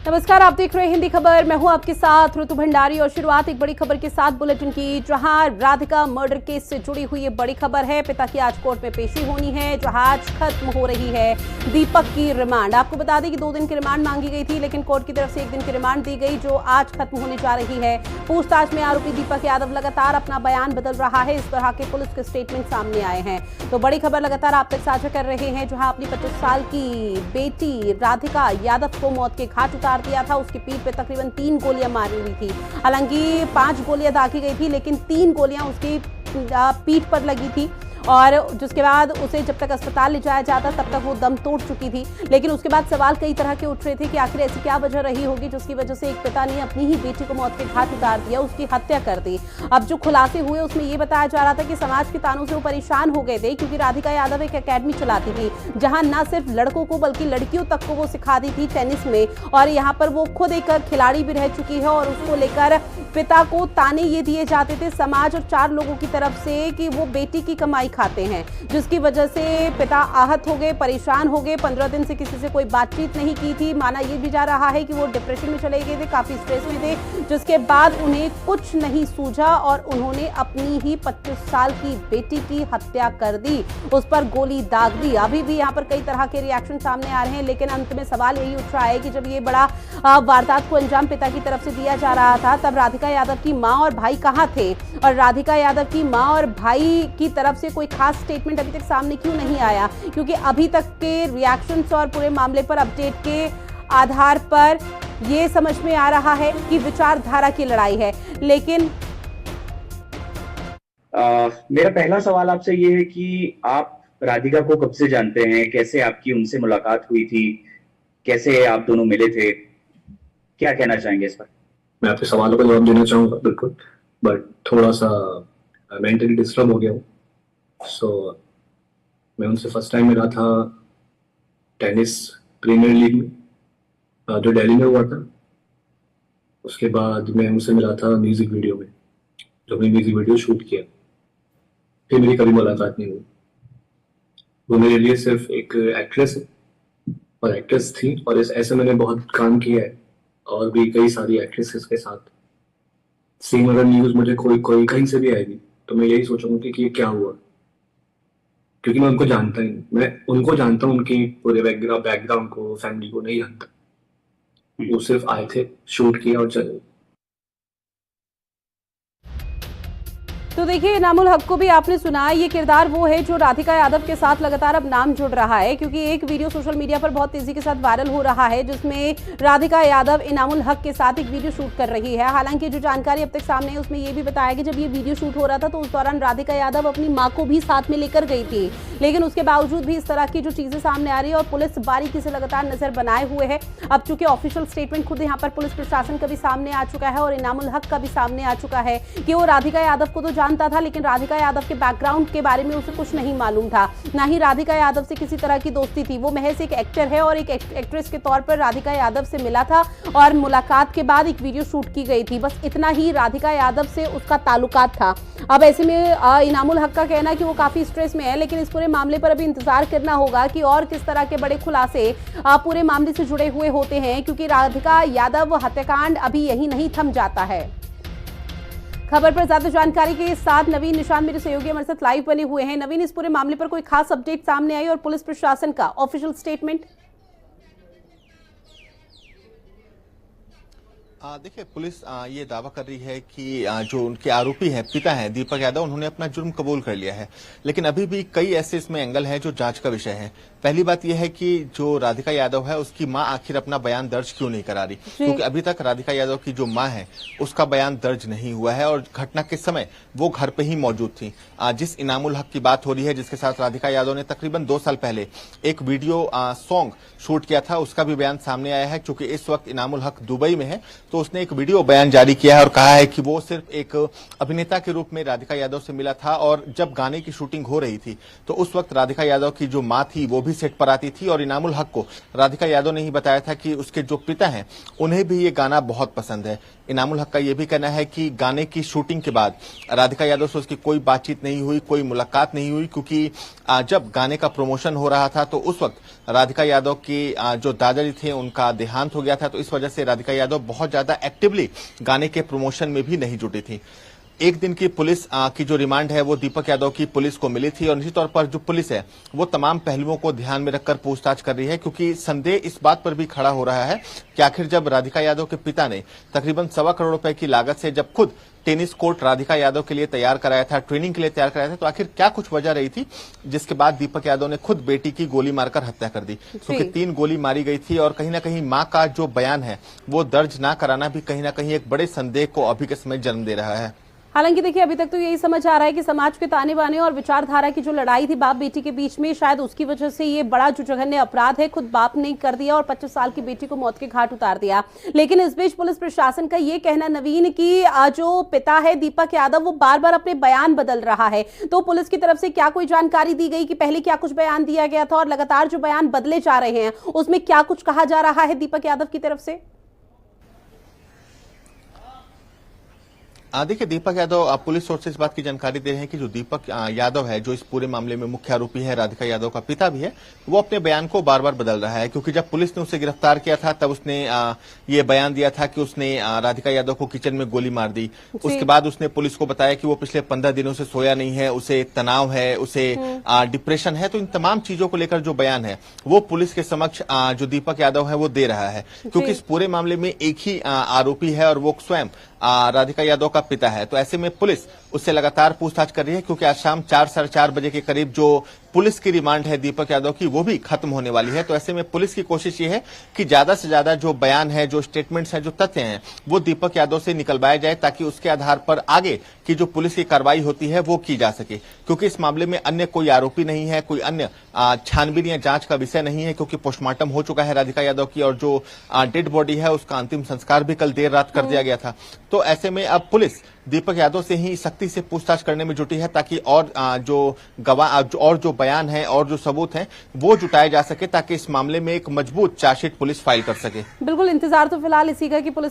नमस्कार, आप देख रहे हैं हिंदी खबर। मैं हूं आपके साथ ऋतु भंडारी और शुरुआत एक बड़ी खबर के साथ बुलेटिन की, जहां राधिका मर्डर केस से जुड़ी हुई ये बड़ी खबर है। पिता की आज कोर्ट में पेशी होनी है, जहां आज खत्म हो रही है दीपक की रिमांड। आपको बता दें कि 2 दिन की रिमांड मांगी गई थी, लेकिन कोर्ट की तरफ से 1 दिन की रिमांड दी गई, जो आज खत्म होने जा रही है। पूछताछ में आरोपी दीपक यादव लगातार अपना बयान बदल रहा है। इस तरह के पुलिस के स्टेटमेंट सामने आए हैं, तो बड़ी खबर लगातार आप तक साझा कर रहे हैं। जहां अपनी 25 साल की बेटी राधिका यादव को मौत के घाट उतार दिया था। उसकी पीठ पे तकरीबन 3 गोलियां मारी हुई थी। हालांकि 5 गोलियां दागी गई थी, लेकिन 3 गोलियां उसकी पीठ पर लगी थी, और जिसके बाद उसे जब तक अस्पताल ले जाया जाता तब तक वो दम तोड़ चुकी थी। लेकिन उसके बाद सवाल कई तरह के उठ रहे थे कि आखिर ऐसी क्या वजह रही होगी जिसकी वजह से एक पिता ने अपनी ही बेटी को मौत के घाट उतार दिया, उसकी हत्या कर दी। अब जो खुलासे हुए उसमें ये बताया जा रहा था कि समाज के तानों से वो परेशान हो गए थे, क्योंकि राधिका यादव एक अकेडमी चलाती थी, जहां न सिर्फ लड़कों को बल्कि लड़कियों तक को वो सिखाती थी टेनिस में, और यहाँ पर वो खुद एक खिलाड़ी भी रह चुकी है। और उसको लेकर पिता को ताने ये दिए जाते थे समाज और 4 लोगों की तरफ से कि वो बेटी की कमाई खाते हैं, जिसकी वजह से पिता आहत हो गए, परेशान हो गए। 15 दिन से किसी से कोई बातचीत नहीं की थी। माना यह भी जा रहा है कि वो डिप्रेशन में चले गए थे, काफी स्ट्रेस में थे, जिसके बाद उन्हें कुछ नहीं सूझा और उन्होंने अपनी ही 25 साल की बेटी की हत्या कर दी, उस पर गोली दाग दी। अभी भी यहाँ पर कई तरह के रिएक्शन सामने आ रहे हैं, लेकिन अंत में सवाल यही उठ रहा है कि जब ये बड़ा वारदात को अंजाम पिता की तरफ से दिया जा रहा था, तब राधिका यादव की मां और भाई कहां थे, और राधिका यादव की मां और भाई की तरफ से कोई खास स्टेटमेंट अभी तक सामने क्यों नहीं आया? क्योंकि अभी तक के रिएक्शंस और पूरे मामले पर अपडेट के आधार पर यह समझ में आ रहा है कि विचारधारा की लड़ाई है। लेकिन मेरा पहला सवाल आपसे ये है कि आप राधिका को कब से जानते हैं, कैसे आपकी उनसे मुलाकात हुई थी, कैसे आप दोनों मिले थे, क्या कहना चाहेंगे इस पर? मैं आपके सवालों का जवाब देना चाहूँगा बिल्कुल, बट थोड़ा सा मेंटली डिस्टर्ब हो गया हूँ। सो मैं उनसे फर्स्ट टाइम मिला था टेनिस प्रीमियर लीग में, जो दिल्ली में हुआ था। उसके बाद मैं उनसे मिला था म्यूजिक वीडियो में, जो मैंने म्यूजिक वीडियो शूट किया। फिर मेरी कभी मुलाकात नहीं हुई। वो मेरे लिए सिर्फ एक एक्ट्रेस है और एक्ट्रेस थी, और ऐसे मैंने बहुत काम किया है और भी कई सारी एक्ट्रेसेस के साथ। सेम अगर न्यूज मुझे कोई कहीं से भी आएगी तो मैं यही सोचूंगा कि ये क्या हुआ, क्योंकि मैं उनको जानता ही नहीं। मैं उनको जानता हूँ, उनकी पूरे बैकग्राउंड को, फैमिली को नहीं जानता। वो सिर्फ आए थे, शूट किया और चले। तो देखिए, इनामुल हक को भी आपने सुना। ये किरदार वो है जो राधिका यादव के साथ लगातार अब नाम जुड़ रहा है, क्योंकि एक वीडियो सोशल मीडिया पर बहुत तेजी के साथ वायरल हो रहा है, जिसमें राधिका यादव इनामुल हक के साथ एक वीडियो शूट कर रही है। हालांकि जो जानकारी अब तक सामने है उसमें ये भी बताया कि जब ये वीडियो शूट हो रहा था तो उस दौरान राधिका यादव अपनी मां को भी साथ में लेकर गई थी, लेकिन उसके बावजूद भी इस तरह की जो चीजें सामने आ रही है और पुलिस बारीकी से लगातार नजर बनाए हुए है। अब चूंकि ऑफिशियल स्टेटमेंट खुद यहाँ पर पुलिस प्रशासन का भी सामने आ चुका है और इनामुल हक का भी सामने आ चुका है कि वो राधिका यादव को तो जानता था, लेकिन राधिका यादव के बैकग्राउंड के बारे में उसे कुछ नहीं मालूम था, ना ही राधिका यादव से किसी तरह की दोस्ती थी। वो महज एक एक्टर है और एक एक्ट्रेस के तौर पर राधिका यादव से मिला था और मुलाकात के बाद एक वीडियो शूट की गई थी। बस इतना ही राधिका यादव से उसका ताल्लुकात था। अब ऐसे में इनामुल हक का कहना है कि वो काफी स्ट्रेस में है, लेकिन इस पूरे मामले पर अभी इंतजार करना होगा कि और किस तरह के बड़े खुलासे पूरे मामले से जुड़े हुए होते हैं, क्योंकि राधिका यादव हत्याकांड अभी यही नहीं थम जाता है। खबर पर ज्यादा जानकारी के साथ नवीन निशान मेरे सहयोगी हमारे साथ लाइव बने हुए हैं। नवीन, इस पूरे मामले पर कोई खास अपडेट सामने आई और पुलिस प्रशासन का ऑफिशियल स्टेटमेंट? देखिए, पुलिस ये दावा कर रही है कि जो उनके आरोपी हैं, पिता हैं दीपक यादव, उन्होंने अपना जुर्म कबूल कर लिया है, लेकिन अभी भी कई ऐसे इसमें एंगल हैं जो जांच का विषय है। पहली बात यह है कि जो राधिका यादव है उसकी मां आखिर अपना बयान दर्ज क्यों नहीं करा रही, क्योंकि अभी तक राधिका यादव की जो मां है उसका बयान दर्ज नहीं हुआ है और घटना के समय वो घर पे ही मौजूद थी। जिस इनामुल हक की बात हो रही है, जिसके साथ राधिका यादव ने तकरीबन 2 साल पहले एक वीडियो सॉन्ग शूट किया था, उसका भी बयान सामने आया है। क्योंकि इस वक्त इनामुल हक दुबई में है, तो उसने एक वीडियो बयान जारी किया है और कहा है कि वो सिर्फ एक अभिनेता के रूप में राधिका यादव से मिला था, और जब गाने की शूटिंग हो रही थी तो उस वक्त राधिका यादव की जो मां थी वो भी सेट पर आती थी, और इनामुल हक को राधिका यादव ने ही बताया था कि उसके जो पिता हैं उन्हें भी ये गाना बहुत पसंद है। इनामुल हक का यह भी कहना है कि गाने की शूटिंग के बाद राधिका यादव से उसकी कोई बातचीत नहीं हुई, कोई मुलाकात नहीं हुई, क्योंकि जब गाने का प्रमोशन हो रहा था तो उस वक्त राधिका यादव की जो दादाजी थे उनका देहांत हो गया था, तो इस वजह से राधिका यादव बहुत ज्यादा एक्टिवली गाने के प्रमोशन में भी नहीं जुटी थी। एक दिन की पुलिस की जो रिमांड है वो दीपक यादव की पुलिस को मिली थी और निश्चित तौर पर जो पुलिस है वो तमाम पहलुओं को ध्यान में रखकर पूछताछ कर रही है, क्योंकि संदेह इस बात पर भी खड़ा हो रहा है कि आखिर जब राधिका यादव के पिता ने तकरीबन 1.25 करोड़ रुपए की लागत से जब खुद टेनिस कोर्ट राधिका यादव के लिए तैयार कराया था, ट्रेनिंग के लिए तैयार कराया था, तो आखिर क्या कुछ वजह रही थी जिसके बाद दीपक यादव ने खुद बेटी की गोली मारकर हत्या कर दी, क्योंकि 3 गोली मारी गई थी और कहीं ना कहीं मां का जो बयान है वो दर्ज ना कराना भी कहीं ना कहीं एक बड़े संदेह को अभी के समय जन्म दे रहा है। हालांकि देखिए अभी तक तो यही समझ आ रहा है कि समाज के ताने बाने और विचारधारा की जो लड़ाई थी बाप बेटी के बीच में, शायद उसकी वजह से ये बड़ा जो जघन्य अपराध है खुद बाप ने कर दिया और 25 साल की बेटी को मौत के घाट उतार दिया। लेकिन इस बीच पुलिस प्रशासन का ये कहना नवीन कि जो पिता है दीपक यादव वो बार बार अपने बयान बदल रहा है, तो पुलिस की तरफ से क्या कोई जानकारी दी गई कि पहले क्या कुछ बयान दिया गया था और लगातार जो बयान बदले जा रहे हैं उसमें क्या कुछ कहा जा रहा है दीपक यादव की तरफ से? देखिए, दीपक यादव पुलिस सोर्स से इस बात की जानकारी दे रहे हैं कि जो दीपक यादव है जो इस पूरे मामले में मुख्य आरोपी है, राधिका यादव का पिता भी है, वो अपने बयान को बार बार बदल रहा है, क्योंकि जब पुलिस ने उसे गिरफ्तार किया था तब उसने ये बयान दिया था कि उसने राधिका यादव को किचन में गोली मार दी। उसके बाद उसने पुलिस को बताया कि वो पिछले 15 दिनों से सोया नहीं है, उसे तनाव है, उसे डिप्रेशन है। तो इन तमाम चीजों को लेकर जो बयान है वो पुलिस के समक्ष जो दीपक यादव है वो दे रहा है, क्योंकि इस पूरे मामले में एक ही आरोपी है और वो स्वयं राधिका यादव का पिता है। तो ऐसे में पुलिस उससे लगातार पूछताछ कर रही है, क्योंकि आज शाम 4 साढ़े 4 बजे के करीब जो पुलिस की रिमांड है दीपक यादव की वो भी खत्म होने वाली है। तो ऐसे में पुलिस की कोशिश ये है कि ज्यादा से ज्यादा जो बयान है, जो स्टेटमेंट्स हैं, जो तथ्य हैं वो दीपक यादव से निकलवाया जाए, ताकि उसके आधार पर आगे की जो पुलिस की कार्रवाई होती है वो की जा सके, क्योंकि इस मामले में अन्य कोई आरोपी नहीं है, कोई अन्य छानबीन या जांच का विषय नहीं है, क्योंकि पोस्टमार्टम हो चुका है राधिका यादव की और जो डेड बॉडी है उसका अंतिम संस्कार भी कल देर रात कर दिया गया था। तो ऐसे में अब पुलिस दीपक यादव से ही सख्ती से पूछताछ करने में जुटी है, ताकि और जो गवाह और जो बयान है और जो सबूत हैं वो जुटाए जा सके, ताकि इस मामले में एक मजबूत चार्जशीट पुलिस फाइल कर सके। बिल्कुल, इंतजार तो फिलहाल इसी का कि पुलिस